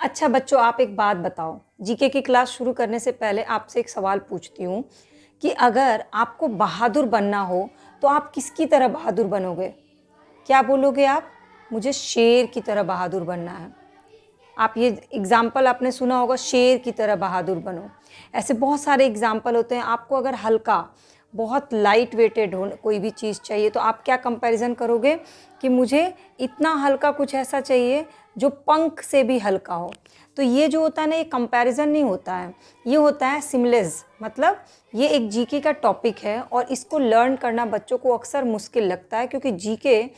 अच्छा बच्चों, आप एक बात बताओ, जीके की क्लास शुरू करने से पहले आपसे एक सवाल पूछती हूँ कि अगर आपको बहादुर बनना हो तो आप किसकी तरह बहादुर बनोगे? क्या बोलोगे आप? मुझे शेर की तरह बहादुर बनना है। आप ये एग्ज़ाम्पल आपने सुना होगा, शेर की तरह बहादुर बनो। ऐसे बहुत सारे एग्ज़ाम्पल होते हैं। आपको अगर हल्का, बहुत लाइट वेटेड हो कोई भी चीज़ चाहिए तो आप क्या कंपैरिजन करोगे कि मुझे इतना हल्का कुछ ऐसा चाहिए जो पंख से भी हल्का हो। तो ये जो होता है ना, ये कंपैरिजन नहीं होता है, ये होता है सिमिलेज। मतलब ये एक जीके का टॉपिक है और इसको लर्न करना बच्चों को अक्सर मुश्किल लगता है, क्योंकि जीके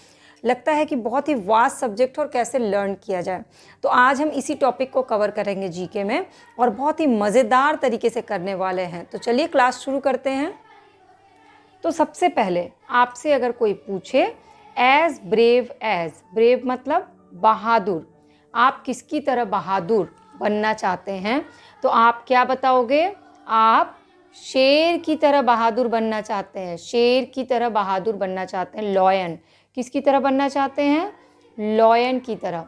लगता है कि बहुत ही वास्ट सब्जेक्ट और कैसे लर्न किया जाए। तो आज हम इसी टॉपिक को कवर करेंगे जीके में, और बहुत ही मज़ेदार तरीके से करने वाले हैं। तो चलिए क्लास शुरू करते हैं। तो सबसे पहले आपसे अगर कोई पूछे एज ब्रेव एज, ब्रेव मतलब बहादुर, आप किसकी तरह बहादुर बनना चाहते हैं, तो आप क्या बताओगे? आप शेर की तरह बहादुर बनना चाहते हैं। शेर की तरह बहादुर बनना चाहते हैं। लॉयन, किसकी तरह बनना चाहते हैं? लॉयन की तरह।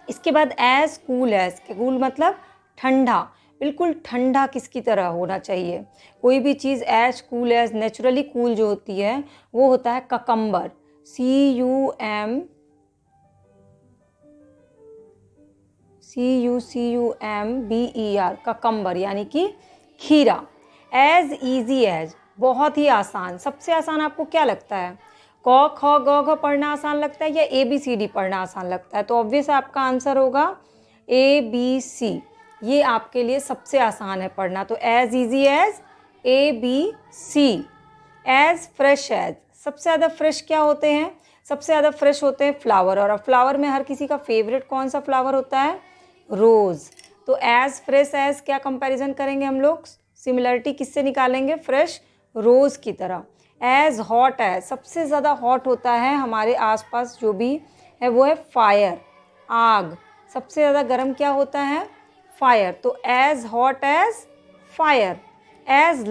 इसके बाद एज कूल एज, कूल मतलब ठंडा, बिल्कुल ठंडा किसकी तरह होना चाहिए? कोई भी चीज़ as cool as, naturally cool जो होती है वो होता है ककम्बर, CUMBER, ककम्बर यानी कि खीरा। एज इजी एज, बहुत ही आसान। सबसे आसान आपको क्या लगता है? क ख ग घ पढ़ना आसान लगता है या ABCD पढ़ना आसान लगता है? तो ऑब्वियस आपका आंसर होगा ABC। ये आपके लिए सबसे आसान है पढ़ना। तो as easy as ABC। As fresh as, सबसे ज़्यादा फ्रेश क्या होते हैं? सबसे ज़्यादा फ्रेश होते हैं फ्लावर, और अब फ्लावर में हर किसी का फेवरेट कौन सा फ्लावर होता है? रोज़। तो एज फ्रेश एज क्या कंपैरिजन करेंगे हम लोग? सिमिलरिटी किससे निकालेंगे? फ्रेश रोज़ की तरह। एज हॉट एज, सबसे ज़्यादा हॉट होता है हमारे आसपास जो भी है वो है फायर, आग। सबसे ज़्यादा गर्म क्या होता है? फायर। तो as hot as fire. As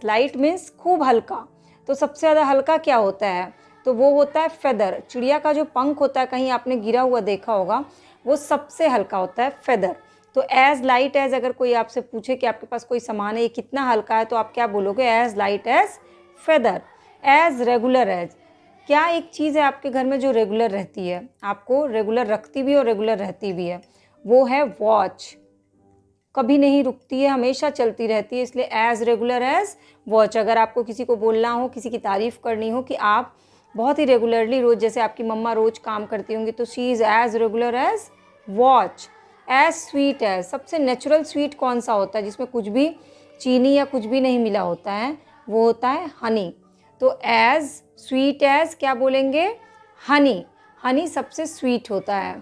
light means खूब हल्का। तो सबसे ज़्यादा हल्का क्या होता है? तो वो होता है फेदर। चिड़िया का जो पंख होता है, कहीं आपने गिरा हुआ देखा होगा, वो सबसे हल्का होता है फेदर। तो एज लाइट एज, अगर कोई आपसे पूछे कि आपके पास कोई सामान है ये कितना हल्का है, तो आप क्या बोलोगे? As light as feather. As regular as, क्या एक चीज़ है आपके घर में जो रेगुलर रहती है, आपको रेगुलर रखती भी है और रेगुलर रहती भी है? वो है वॉच। कभी नहीं रुकती है, हमेशा चलती रहती है, इसलिए एज रेगुलर एज वॉच। अगर आपको किसी को बोलना हो, किसी की तारीफ़ करनी हो कि आप बहुत ही रेगुलरली रोज़, जैसे आपकी मम्मा रोज़ काम करती होंगी, तो she is as regular as watch. As sweet as, सबसे नेचुरल स्वीट कौन सा होता है जिसमें कुछ भी चीनी या कुछ भी नहीं मिला होता है? वो होता है हनी। तो एज स्वीट एज क्या बोलेंगे? हनी। हनी सबसे स्वीट होता है।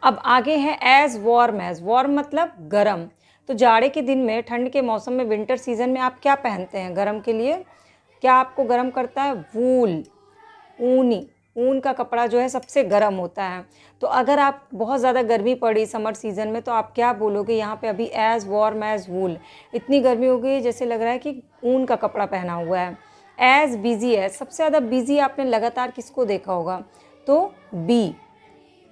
अब आगे है एज वार्म एज, वार्म मतलब गरम। तो जाड़े के दिन में, ठंड के मौसम में, विंटर सीजन में आप क्या पहनते हैं गरम के लिए? क्या आपको गरम करता है? वूल, ऊनी, ऊन का कपड़ा जो है सबसे गर्म होता है। तो अगर आप बहुत ज़्यादा गर्मी पड़ी समर सीज़न में, तो आप क्या बोलोगे यहाँ पे? अभी एज वार्म एज वूल, इतनी गर्मी हो गई जैसे लग रहा है कि ऊन का कपड़ा पहना हुआ है। एज बिजी एज, सबसे ज़्यादा बिजी आपने लगातार किसको देखा होगा? तो बी,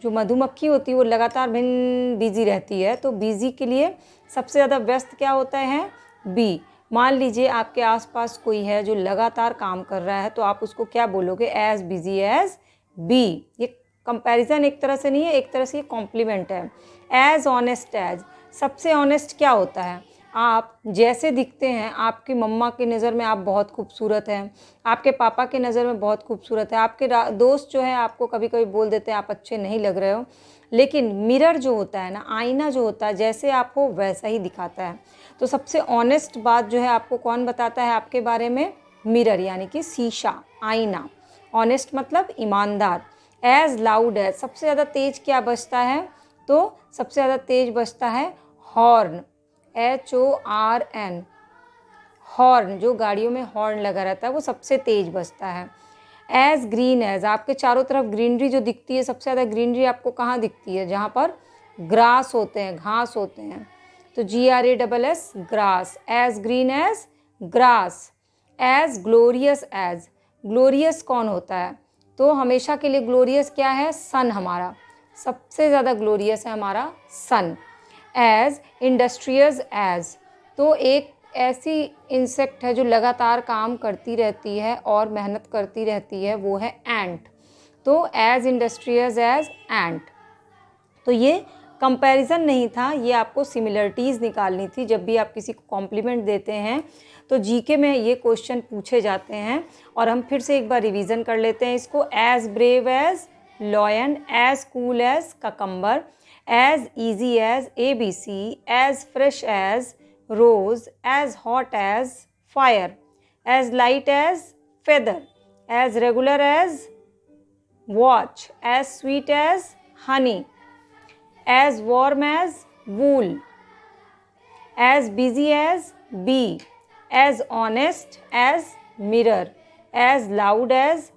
जो मधुमक्खी होती है वो लगातार बिजी रहती है। तो बिजी के लिए सबसे ज़्यादा व्यस्त क्या होता है? बी। मान लीजिए आपके आसपास कोई है जो लगातार काम कर रहा है, तो आप उसको क्या बोलोगे? As busy as bee. ये कंपैरिजन एक तरह से नहीं है, एक तरह से ये कॉम्प्लीमेंट है। एज ऑनेस्ट एज, सबसे ऑनेस्ट क्या होता है? आप जैसे दिखते हैं, आपकी मम्मा की नज़र में आप बहुत खूबसूरत हैं, आपके पापा की नज़र में बहुत खूबसूरत है, आपके दोस्त जो है आपको कभी कभी बोल देते हैं आप अच्छे नहीं लग रहे हो, लेकिन मिरर जो होता है ना, आईना जो होता है, जैसे आप हो वैसा ही दिखाता है। तो सबसे ऑनेस्ट बात जो है आपको कौन बताता है आपके बारे में? मिरर, यानी कि शीशा, आईना। ऑनेस्ट मतलब ईमानदार। एज लाउड एज, सबसे ज़्यादा तेज क्या बजता है? तो सबसे ज़्यादा तेज बजता है हॉर्न, HORN। हॉर्न, जो गाड़ियों में हॉर्न लगा रहता है, वो सबसे तेज बजता है। एज ग्रीन एज, आपके चारों तरफ ग्रीनरी जो दिखती है, सबसे ज़्यादा ग्रीनरी आपको कहाँ दिखती है? जहाँ पर ग्रास होते हैं, घास होते हैं। तो GRASS, grass. As green as grass. As glorious as, glorious कौन होता है? तो हमेशा के लिए ग्लोरियस क्या है? सन हमारा। सबसे ज़्यादा ग्लोरियस है हमारा सन। एज इंडस्ट्रियस एज, तो एक ऐसी इंसेक्ट है जो लगातार काम करती रहती है और मेहनत करती रहती है, वो है एंट। तो एज इंडस्ट्रियस एज एंट। तो ये कंपैरिजन नहीं था, ये आपको सिमिलरिटीज़ निकालनी थी। जब भी आप किसी को कॉम्प्लीमेंट देते हैं तो जीके में ये क्वेश्चन पूछे जाते हैं। और हम फिर से एक बार रिवीजन कर लेते हैं इसको। As brave as lion, as cool as cucumber, as easy as ABC, as fresh as rose, as hot as fire, as light as feather, as regular as watch, as sweet as honey, as warm as wool, as busy as bee, as honest as mirror, as loud as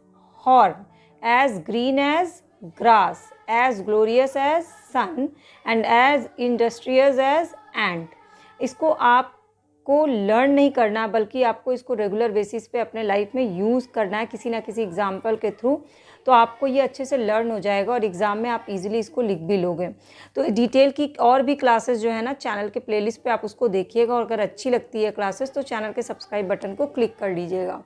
horn, as green as grass, as glorious as sun, and as industrious as ant. इसको आपको learn नहीं करना, बल्कि आपको इसको regular basis पे अपने life में यूज़ करना है किसी ना किसी एग्जाम्पल के थ्रू। तो आपको ये अच्छे से लर्न हो जाएगा और एग्ज़ाम में आप इजीली इसको लिख भी लोगे। तो डिटेल की और भी क्लासेस जो है ना चैनल के प्लेलिस्ट पे आप उसको देखिएगा, और अगर अच्छी लगती है क्लासेस तो चैनल के सब्सक्राइब बटन को क्लिक कर लीजिएगा।